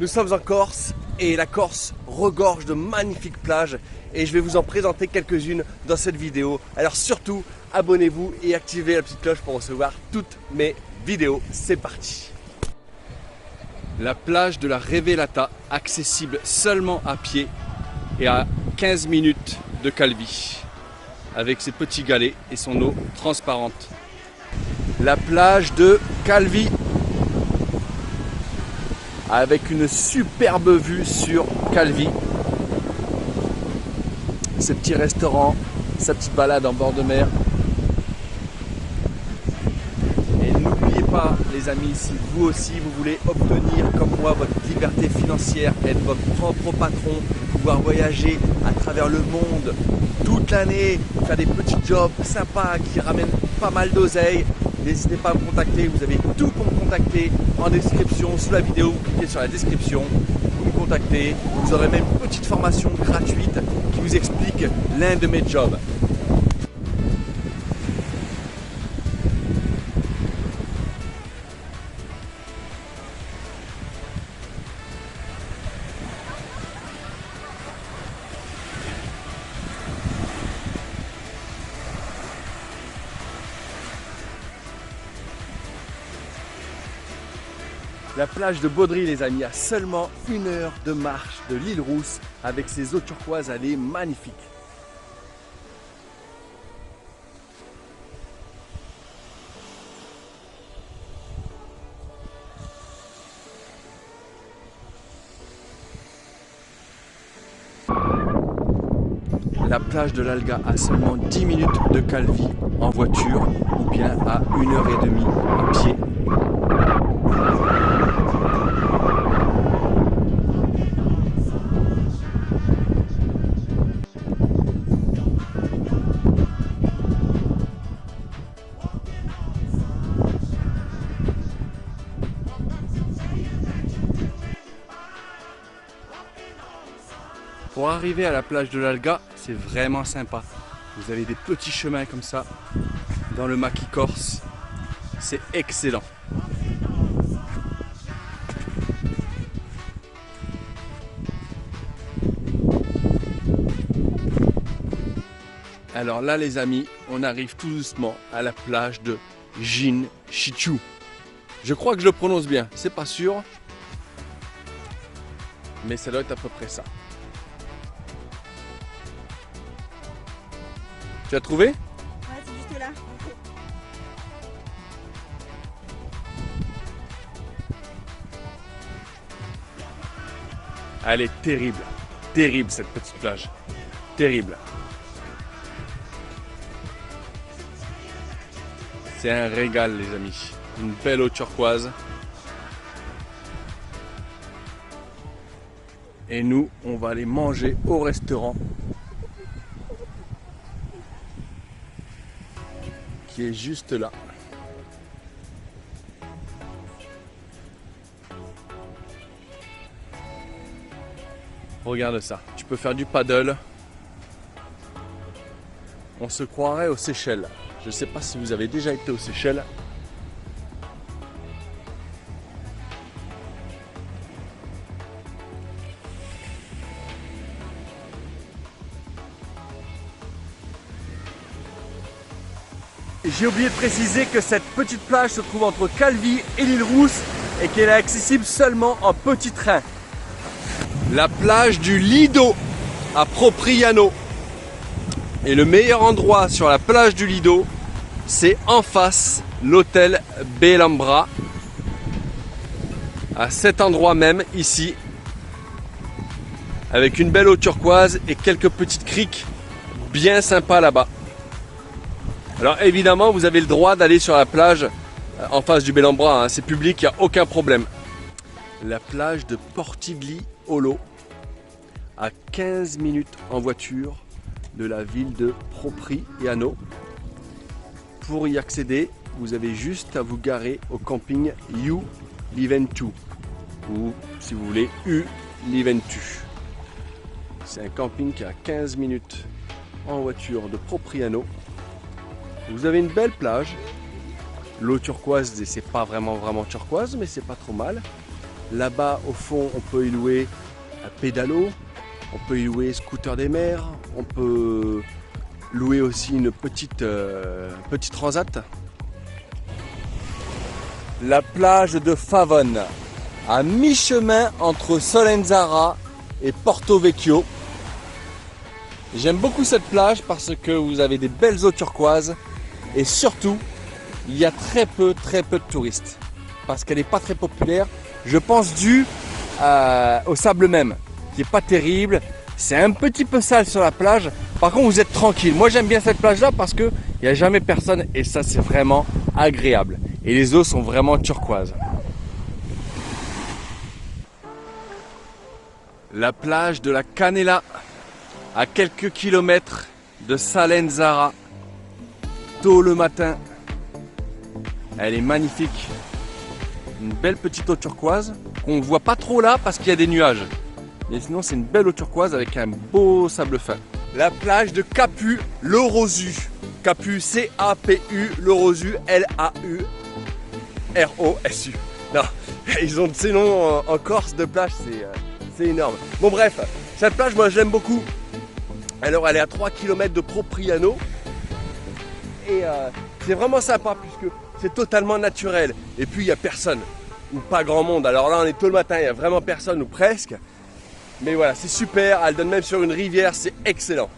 Nous sommes en Corse et la Corse regorge de magnifiques plages et je vais vous en présenter quelques-unes dans cette vidéo. Alors surtout, abonnez-vous et activez la petite cloche pour recevoir toutes mes vidéos. C'est parti! La plage de la Revelata, accessible seulement à pied et à 15 minutes de Calvi, avec ses petits galets et son eau transparente. La plage de Calvi, avec une superbe vue sur Calvi. Ces petits restaurants, sa petite balade en bord de mer. Et n'oubliez pas les amis, si vous aussi vous voulez obtenir comme moi votre liberté financière, être votre propre patron, pouvoir voyager à travers le monde toute l'année, faire des petits jobs sympas qui ramènent pas mal d'oseille, n'hésitez pas à me contacter, vous avez tout pour me contacter en description, sous la vidéo, vous cliquez sur la description, vous me contactez, vous aurez même une petite formation gratuite qui vous explique l'un de mes jobs. La plage de Baudry les amis, à seulement 1 heure de marche de l'île Rousse, avec ses eaux turquoises, elle est magnifique. La plage de l'Alga à seulement 10 minutes de Calvi en voiture ou bien à 1h30 à pied. Pour arriver à la plage de l'Alga, c'est vraiment sympa. Vous avez des petits chemins comme ça dans le maquis corse. C'est excellent. Alors là les amis, on arrive tout doucement à la plage de Jinchichu. Je crois que je le prononce bien, c'est pas sûr. Mais ça doit être à peu près ça. Tu as trouvé? Ouais, c'est juste là. Elle est terrible, terrible cette petite plage, terrible. C'est un régal les amis, une belle eau turquoise. Et nous, on va aller manger au restaurant qui est juste là. Regarde ça, tu peux faire du paddle. On se croirait aux Seychelles. Je ne sais pas si vous avez déjà été aux Seychelles. J'ai oublié de préciser que cette petite plage se trouve entre Calvi et l'île Rousse et qu'elle est accessible seulement en petit train. La plage du Lido à Propriano. Et le meilleur endroit sur la plage du Lido, c'est en face l'hôtel Bellambra. À cet endroit même, ici, avec une belle eau turquoise et quelques petites criques bien sympas là-bas. Alors évidemment, vous avez le droit d'aller sur la plage en face du Bellambra, hein. C'est public, il n'y a aucun problème. La plage de Portigli-Olo, à 15 minutes en voiture de la ville de Propriano. Pour y accéder, vous avez juste à vous garer au camping U Liventu, ou si vous voulez U Liventu. C'est un camping qui est à 15 minutes en voiture de Propriano. Vous avez une belle plage, l'eau turquoise, c'est pas vraiment turquoise, mais c'est pas trop mal. Là-bas, au fond, on peut y louer un pédalo, on peut y louer scooter des mers, on peut louer aussi une petite transat. La plage de Favone, à mi-chemin entre Solenzara et Porto Vecchio. J'aime beaucoup cette plage parce que vous avez des belles eaux turquoises et surtout, il y a très peu de touristes parce qu'elle n'est pas très populaire. Je pense dû au sable même, qui n'est pas terrible. C'est un petit peu sale sur la plage. Par contre, vous êtes tranquille. Moi, j'aime bien cette plage-là parce qu'il n'y a jamais personne et ça, c'est vraiment agréable. Et les eaux sont vraiment turquoises. La plage de la Canella, à quelques kilomètres de Salenzara, tôt le matin. Elle est magnifique. Une belle petite eau turquoise qu'on ne voit pas trop là parce qu'il y a des nuages. Mais sinon, c'est une belle eau turquoise avec un beau sable fin. La plage de Capu, Lorosu. Capu, C-A-P-U, Lorosu, L-A-U-R-O-S-U. Non, ils ont ces noms en Corse de plage, c'est énorme. Bon bref, cette plage, moi je l'aime beaucoup. Alors elle est à 3 km de Propriano. Et c'est vraiment sympa puisque c'est totalement naturel. Et puis il n'y a personne, ou pas grand monde. Alors là on est tôt le matin, il n'y a vraiment personne, ou presque. Mais voilà, c'est super, elle donne même sur une rivière, c'est excellent.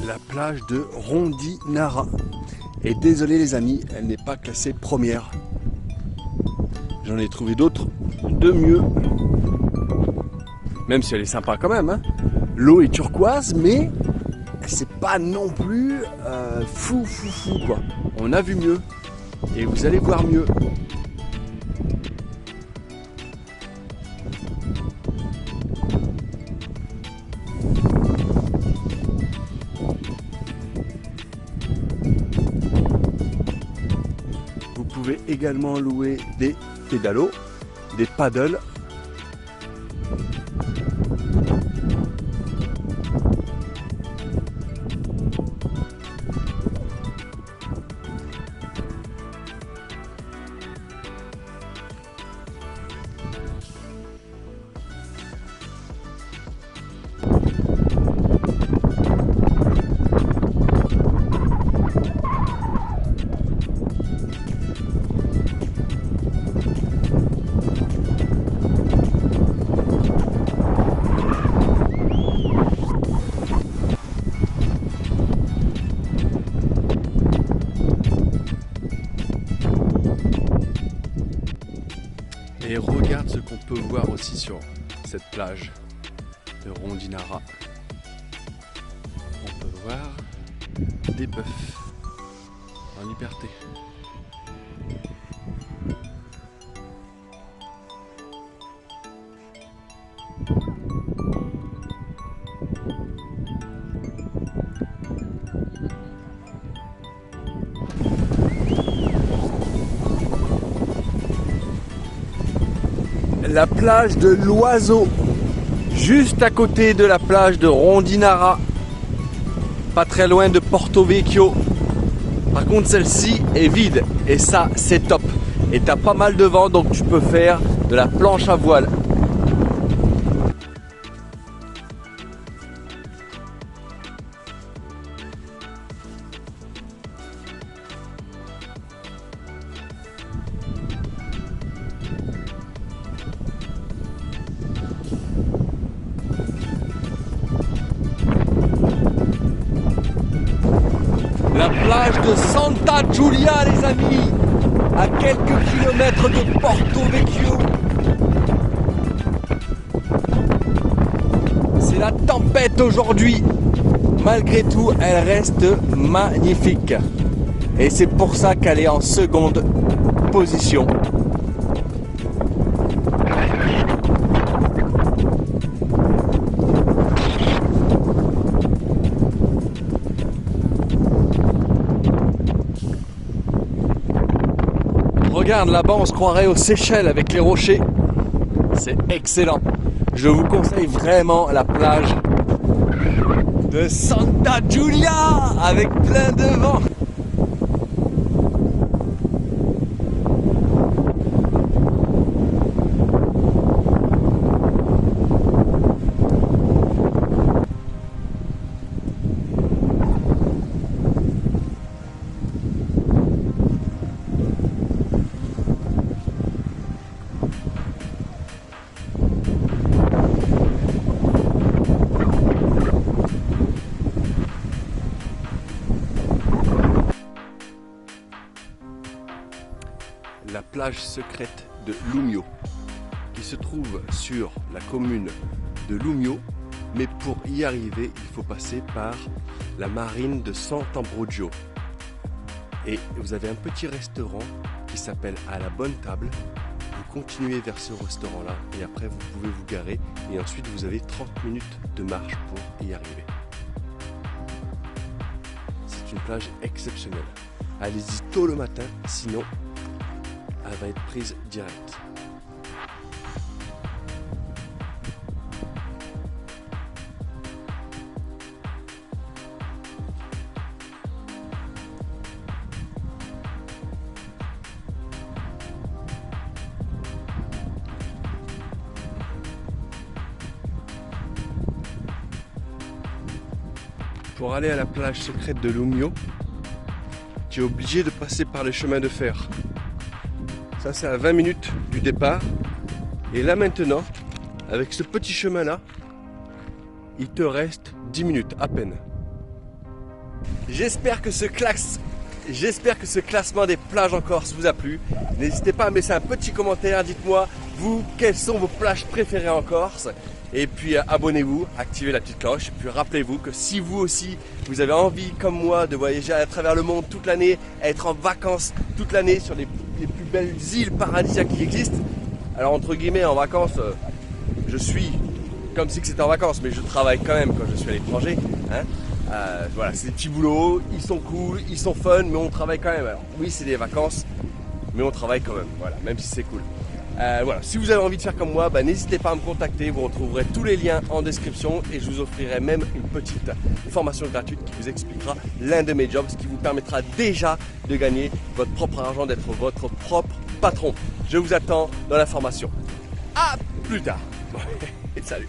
La plage de Rondinara. Et désolé les amis, elle n'est pas classée première. J'en ai trouvé d'autres de mieux. Même si elle est sympa quand même. Hein. L'eau est turquoise, mais c'est pas non plus fou quoi. On a vu mieux. Et vous allez voir mieux. Vous pouvez également louer des pédalos, des paddles. peut voir aussi sur cette plage de Rondinara, on peut voir des bœufs en liberté. La plage de l'Oiseau, juste à côté de la plage de Rondinara, pas très loin de Porto Vecchio. Par contre, celle-ci est vide et ça, c'est top. Et t'as pas mal de vent, donc tu peux faire de la planche à voile. La plage de Santa Giulia, les amis, à quelques kilomètres de Porto Vecchio. C'est la tempête aujourd'hui. Malgré tout, elle reste magnifique. Et c'est pour ça qu'elle est en seconde position. Regarde, là-bas on se croirait aux Seychelles avec les rochers. C'est excellent. Je vous conseille vraiment la plage de Santa Giulia avec plein de vent. La plage secrète de Lumio, qui se trouve sur la commune de Lumio, mais pour y arriver, il faut passer par la marine de Sant'Ambrogio. Et vous avez un petit restaurant qui s'appelle À la Bonne Table. Vous continuez vers ce restaurant-là et après vous pouvez vous garer et ensuite vous avez 30 minutes de marche pour y arriver. C'est une plage exceptionnelle. Allez-y tôt le matin, sinon elle va être prise direct. Pour aller à la plage secrète de Lumio, tu es obligé de passer par les chemins de fer. Ça c'est à 20 minutes du départ. Et là maintenant, avec ce petit chemin là, il te reste 10 minutes à peine. J'espère que ce classement des plages en Corse vous a plu. N'hésitez pas à me laisser un petit commentaire, dites-moi vous quelles sont vos plages préférées en Corse. Et puis abonnez-vous, activez la petite cloche. Et puis rappelez-vous que si vous aussi, vous avez envie comme moi de voyager à travers le monde toute l'année, être en vacances toute l'année sur les plus belles îles paradisiaques qui existent. Alors entre guillemets en vacances, je suis comme si c'était en vacances, mais je travaille quand même quand je suis à l'étranger. Hein. Voilà, c'est des petits boulots, ils sont cool, ils sont fun, mais on travaille quand même. Alors oui, c'est des vacances, mais on travaille quand même. Voilà, même si c'est cool. Voilà, si vous avez envie de faire comme moi, n'hésitez pas à me contacter, vous retrouverez tous les liens en description et je vous offrirai même une petite formation gratuite qui vous expliquera l'un de mes jobs, ce qui vous permettra déjà de gagner votre propre argent, d'être votre propre patron. Je vous attends dans la formation. À plus tard. Salut.